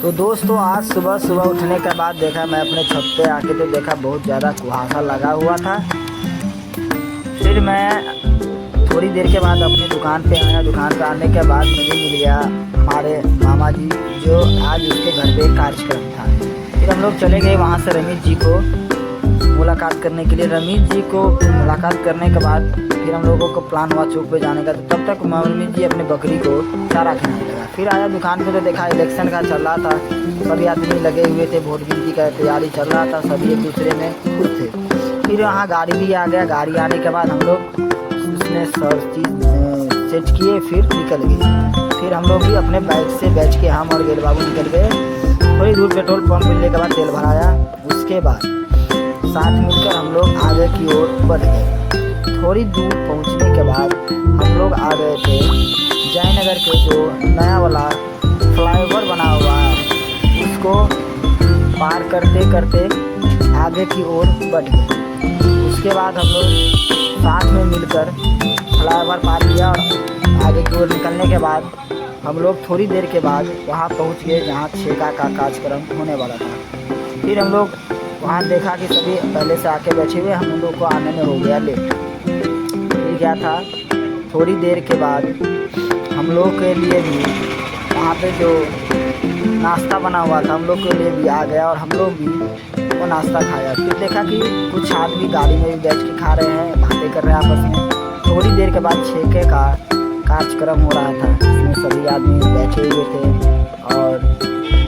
तो दोस्तों आज सुबह सुबह उठने के बाद देखा मैं अपने छत पे आके तो देखा बहुत ज़्यादा कुहासा लगा हुआ था। फिर मैं थोड़ी देर के बाद अपनी दुकान पे आया। दुकान पे आने के बाद मुझे मिल गया हमारे मामा जी, जो आज उसके घर पे कार्यक्रम था। फिर हम लोग चले गए वहाँ से रमीज जी को मुलाकात करने के लिए। रमीज जी को मुलाकात करने के बाद फिर हम लोगों को प्लान हुआ चौक पे जाने का। तो तब तक रमीज जी अपने बकरी को चारा खाने लगा। फिर आया दुकान पे तो देखा इलेक्शन का चल रहा था, सभी आदमी लगे हुए थे, वोट गिनती का तैयारी चल रहा था, सभी एक दूसरे में खुश थे। फिर वहाँ गाड़ी भी आ गया। गाड़ी आने के बाद हम लोग उसने सब चीज़ सेट किए, फिर निकल गए। फिर हम लोग भी अपने बाइक से बैठ के हम और गेल बाबू निकल गए। थोड़ी दूर पेट्रोल पंप मिलने के बाद तेल भराया। उसके बाद साथ मिलकर हम लोग आगे की ओर बढ़ गए। थोड़ी दूर पहुंचने के बाद हम लोग आ गए थे जयनगर के जो नया वाला फ्लाईओवर बना हुआ है, उसको पार करते करते आगे की ओर बढ़ गए। उसके बाद हम लोग साथ में मिलकर फ्लाईओवर पार किया और आगे की ओर निकलने के बाद हम लोग थोड़ी देर के बाद वहाँ पहुँच गए जहाँ छेका का कार्यक्रम होने वाला था। फिर हम लोग वहाँ देखा कि सभी पहले से आके बैठे हुए, हम लोग को आने में हो गया लेट। फिर क्या था, थोड़ी देर के बाद हम लोग के लिए भी वहाँ पे जो नाश्ता बना हुआ था हम लोग के लिए भी आ गया और हम लोग भी वो नाश्ता खाया। फिर देखा कि कुछ आदमी गाड़ी में भी बैठ के खा रहे हैं, बातें कर रहे हैं आपस में। थोड़ी देर के बाद छेके का कार्यक्रम हो रहा था, जिसमें सभी आदमी बैठे हुए थे और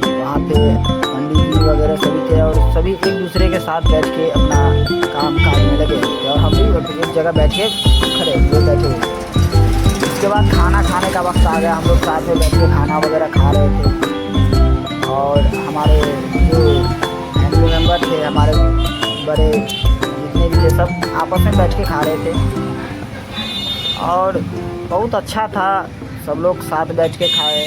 वहाँ पे पंडित जी वगैरह सभी थे और सभी एक दूसरे के साथ बैठ के अपना काम काज में लगे थे और हम भी एक जगह बैठ के खड़े हुए बैठे हुए। उसके बाद खाना खाने का वक्त आ गया। हम लोग साथ में बैठ के खाना वगैरह खा रहे थे और हमारे जो फैमिली मेम्बर थे, हमारे बड़े जितने भी थे, सब आपस में बैठ के खा रहे थे और बहुत अच्छा था। सब लोग साथ बैठ के खाए।